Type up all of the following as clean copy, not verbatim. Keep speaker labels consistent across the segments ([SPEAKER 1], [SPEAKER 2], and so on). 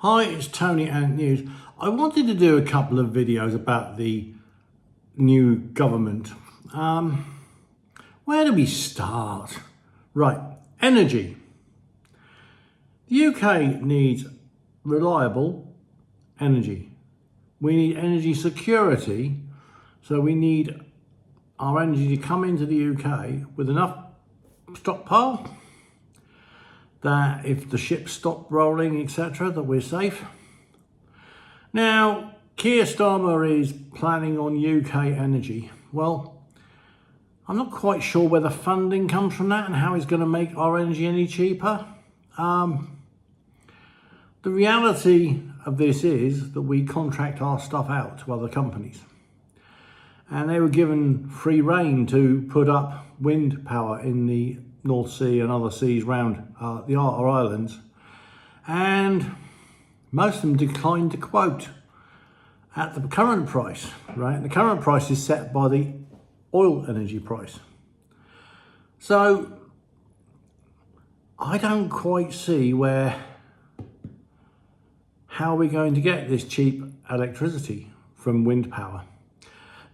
[SPEAKER 1] Hi, it's Tony Ant News. I wanted to do a couple of videos about the new government. Where do we start? Right, energy. The UK needs reliable energy. We need energy security, so we need our energy to come into the UK with enough stockpile that if the ships stop rolling, etc., that we're safe. Now, Keir Starmer is planning on UK energy. Well, I'm not quite sure where the funding comes from that and how he's going to make our energy any cheaper. The reality of this is that we contract our stuff out to other companies. And they were given free rein to put up wind power in the North Sea and other seas around our islands, and most of them declined to quote at the current price, right? The current price is set by the oil energy price. So I don't quite see how we're going to get this cheap electricity from wind power.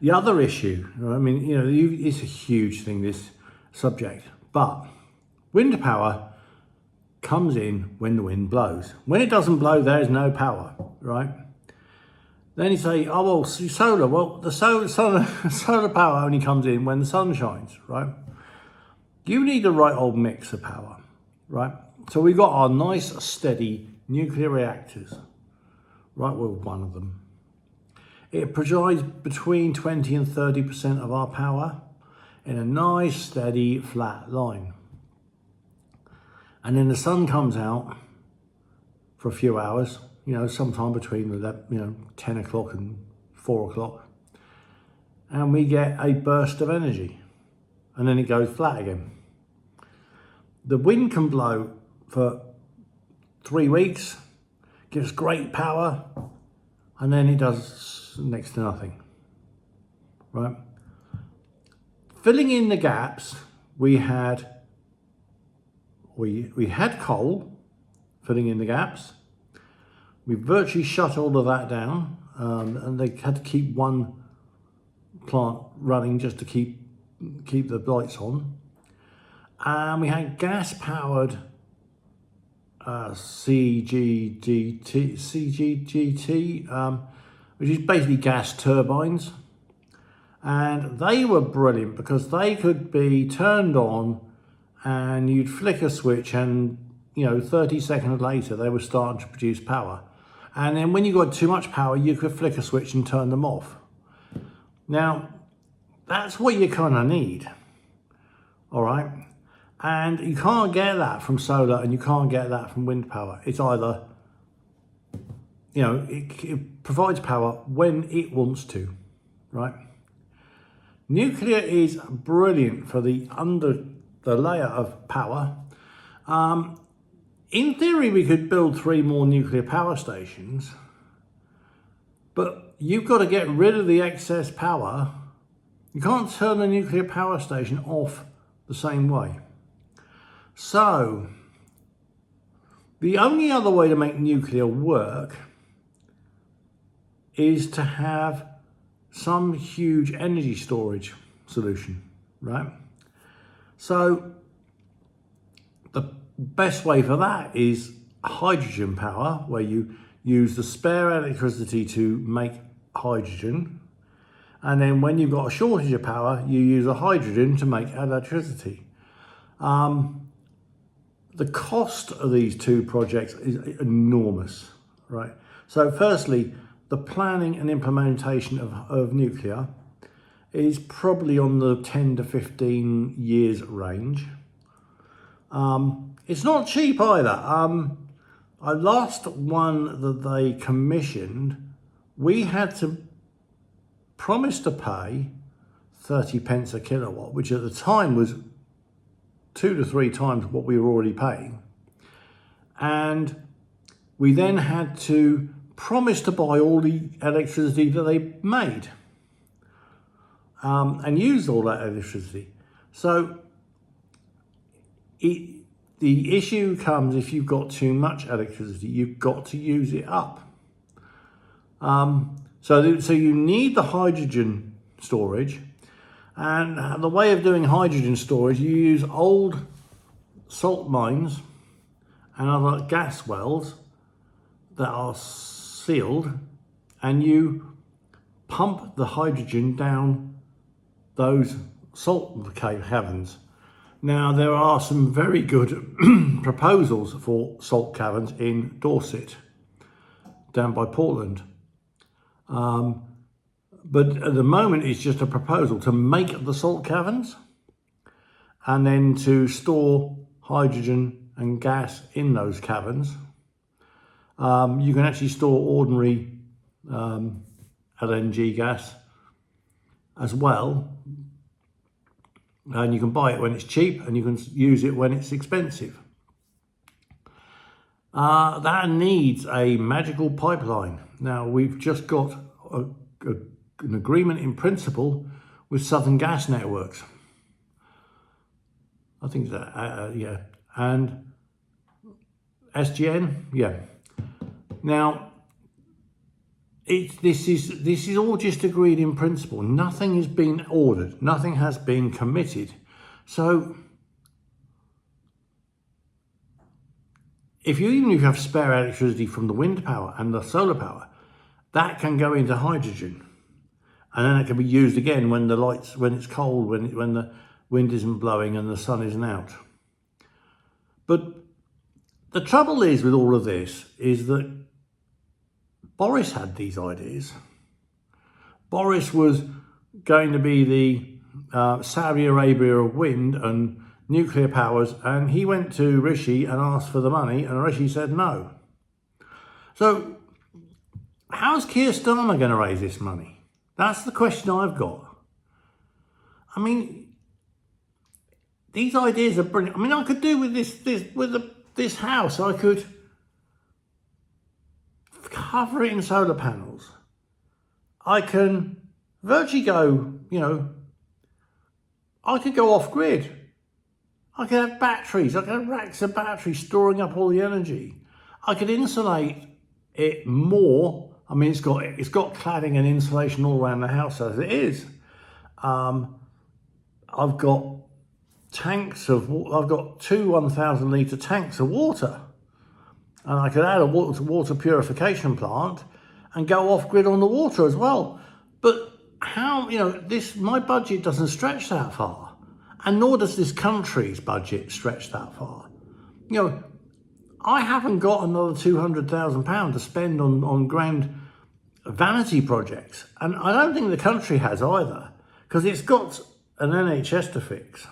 [SPEAKER 1] The other issue, I mean, it's a huge thing, this subject, but wind power comes in when the wind blows. When it doesn't blow, there is no power, right? Then you say, oh, well, solar. Well, the solar power only comes in when the sun shines, right? You need the right old mix of power, right? So we've got our nice, steady nuclear reactors, right? Well, one of them. It provides between 20 and 30% of our power in a nice, steady, flat line. And then the sun comes out for a few hours, sometime between 10 o'clock and 4 o'clock. And we get a burst of energy. And then it goes flat again. The wind can blow for 3 weeks, gives great power, and then it does next to nothing, right? Filling in the gaps, we had coal filling in the gaps. We virtually shut all of that down, and they had to keep one plant running just to keep the lights on. And we had gas-powered CGGT, which is basically gas turbines. And they were brilliant because they could be turned on and you'd flick a switch and 30 seconds later they were starting to produce power. And then when you got too much power, you could flick a switch and turn them off. Now, that's what you kind of need, all right? And you can't get that from solar and you can't get that from wind power. It's either, it provides power when it wants to, right? Nuclear is brilliant for the layer of power. In theory, we could build 3 more nuclear power stations, but you've got to get rid of the excess power. You can't turn a nuclear power station off the same way. So, the only other way to make nuclear work is to have some huge energy storage solution, right? So the best way for that is hydrogen power, where you use the spare electricity to make hydrogen. And then when you've got a shortage of power, you use a hydrogen to make electricity. The cost of these two projects is enormous, right? So firstly, the planning and implementation of nuclear is probably on the 10 to 15 years range. It's not cheap either. Our last one that they commissioned, we had to promise to pay 30 pence a kilowatt, which at the time was 2 to 3 times what we were already paying. And we then had to promise to buy all the electricity that they made and use all that electricity. So the the issue comes if you've got too much electricity, you've got to use it up. So you need the hydrogen storage, and the way of doing hydrogen storage, you use old salt mines and other gas wells that are sealed, and you pump the hydrogen down those salt caverns. Now, there are some very good proposals for salt caverns in Dorset, down by Portland. But at the moment, it's just a proposal to make the salt caverns and then to store hydrogen and gas in those caverns. You can actually store ordinary LNG gas as well. And you can buy it when it's cheap and you can use it when it's expensive. That needs a magical pipeline. Now, we've just got an agreement in principle with Southern Gas Networks. I think that, yeah. And SGN, yeah. Now, this is all just agreed in principle. Nothing has been ordered. Nothing has been committed. So, even if you have spare electricity from the wind power and the solar power, that can go into hydrogen, and then it can be used again when it's cold, when the wind isn't blowing and the sun isn't out. But the trouble is with all of this is that Boris had these ideas. Boris was going to be the Saudi Arabia of wind and nuclear powers, and he went to Rishi and asked for the money, and Rishi said no. So how's Keir Starmer going to raise this money? That's the question I've got. I mean, these ideas are brilliant. I mean, I could do with this house. I could cover it in solar panels. I can virtually go, I could go off grid. I could have batteries. I could have racks of batteries storing up all the energy. I could insulate it more. I mean, it's got cladding and insulation all around the house as it is. I've got two 1,000 litre tanks of water, and I could add a water purification plant and go off grid on the water as well. But how, my budget doesn't stretch that far, and nor does this country's budget stretch that far. I haven't got another £200,000 to spend on grand vanity projects, and I don't think the country has either, because it's got an NHS to fix.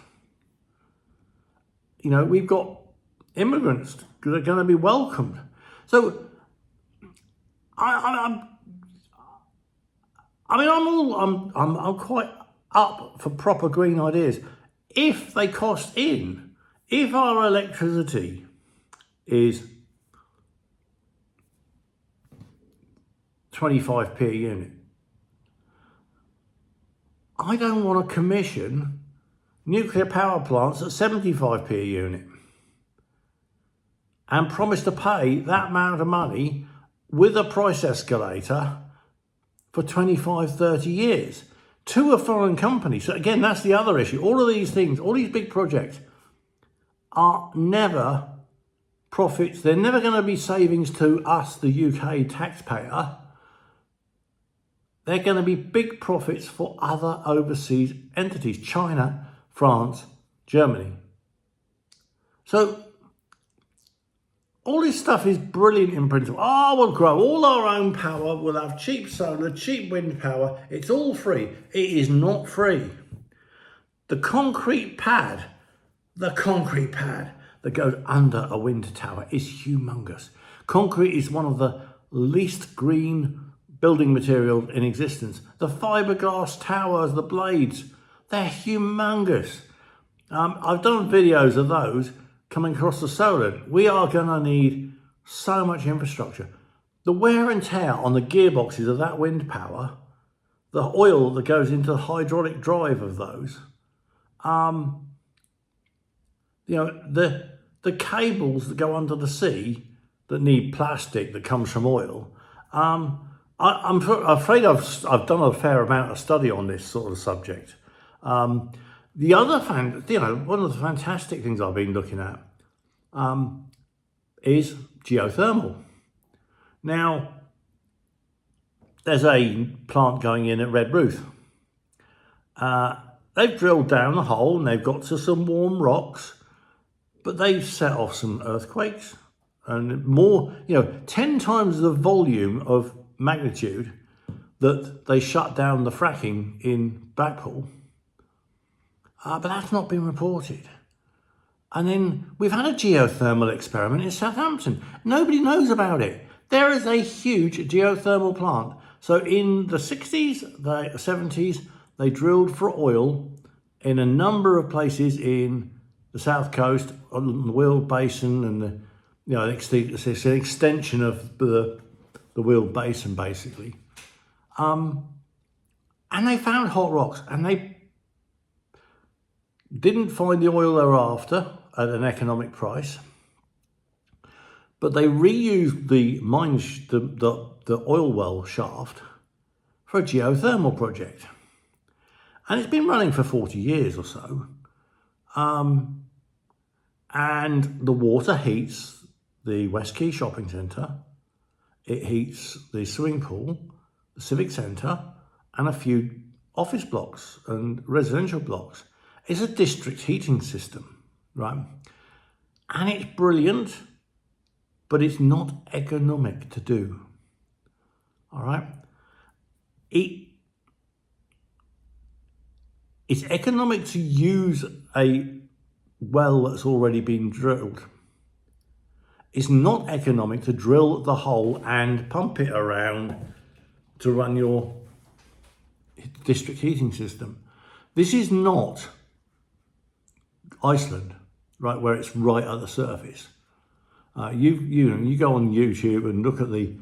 [SPEAKER 1] We've got immigrants that are going to be welcomed. So I'm quite up for proper green ideas if they cost in. If our electricity is 25p a unit, I don't want to commission nuclear power plants at 75p a unit and promise to pay that amount of money with a price escalator for 25, 30 years to a foreign company. So again, that's the other issue. All of these things, all these big projects are never profits. They're never going to be savings to us, the UK taxpayer. They're going to be big profits for other overseas entities, China, France, Germany. So all this stuff is brilliant in principle. We'll grow all our own power. We'll have cheap solar, cheap wind power. It's all free. It is not free. The concrete pad that goes under a wind tower is humongous. Concrete is one of the least green building materials in existence. The fiberglass towers, the blades, they're humongous. I've done videos of those coming across the solar. We are going to need so much infrastructure. The wear and tear on the gearboxes of that wind power, the oil that goes into the hydraulic drive of those, the cables that go under the sea that need plastic that comes from oil. I'm afraid I've done a fair amount of study on this sort of subject. The other one of the fantastic things I've been looking at is geothermal. Now, there's a plant going in at Redruth. They've drilled down a hole and they've got to some warm rocks, but they've set off some earthquakes and more, 10 times the volume of magnitude that they shut down the fracking in Blackpool. But that's not been reported. And then we've had a geothermal experiment in Southampton. Nobody knows about it. There is a huge geothermal plant. So in the 60s, the 70s, they drilled for oil in a number of places in the south coast, on the Weald Basin, and it's an extension of the Weald Basin, basically. And they found hot rocks, and they didn't find the oil they were after at an economic price, but they reused the oil well shaft for a geothermal project. And it's been running for 40 years or so. And the water heats the West Quay shopping centre, it heats the swimming pool, the civic centre, and a few office blocks and residential blocks. It's a district heating system, right? And it's brilliant, but it's not economic to do, all right? It's economic to use a well that's already been drilled. It's not economic to drill the hole and pump it around to run your district heating system. This is not Iceland, right, where it's right at the surface. You go on YouTube and look at the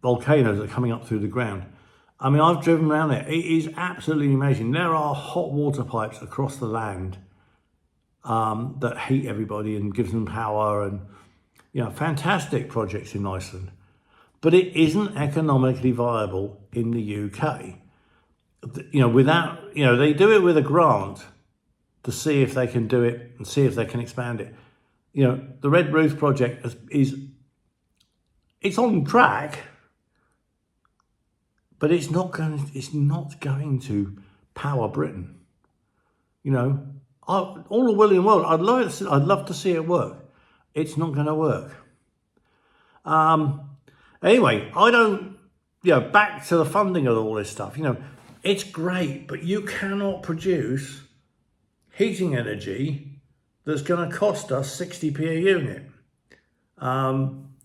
[SPEAKER 1] volcanoes that are coming up through the ground. I mean, I've driven around there. It is absolutely amazing. There are hot water pipes across the land that heat everybody and gives them power, and fantastic projects in Iceland. But it isn't economically viable in the UK. They do it with a grant to see if they can do it and see if they can expand it. The Redruth project it's on track, but it's not going to power Britain. All the will in the world. I'd love to see it work. It's not going to work. Anyway, back to the funding of all this stuff. It's great, but you cannot produce heating energy that's going to cost us 60p a unit.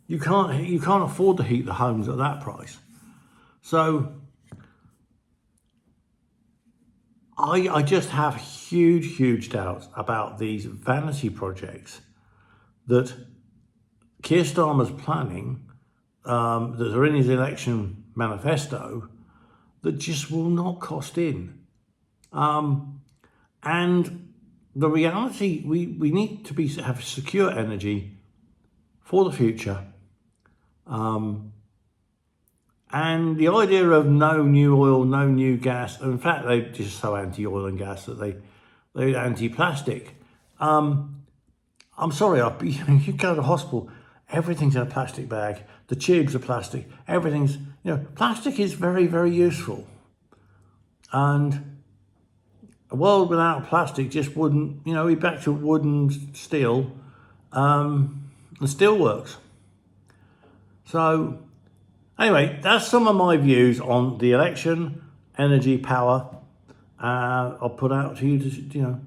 [SPEAKER 1] You can't afford to heat the homes at that price. So I just have huge doubts about these vanity projects that Keir Starmer's planning, that are in his election manifesto, that just will not cost in. And the reality, we need to have secure energy for the future. And the idea of no new oil, no new gas, in fact, they're just so anti-oil and gas that they're anti-plastic. I'm sorry, you go to the hospital, everything's in a plastic bag, the tubes are plastic, everything's, plastic is very, very useful. And a world without plastic just wouldn't, be back to wood and steel, and steel works. So, anyway, that's some of my views on the election, energy, power. I'll put out to you to,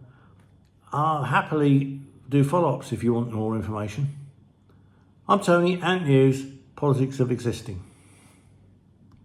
[SPEAKER 1] I'll happily do follow-ups if you want more information. I'm Tony, Ant News, Politics of Existing.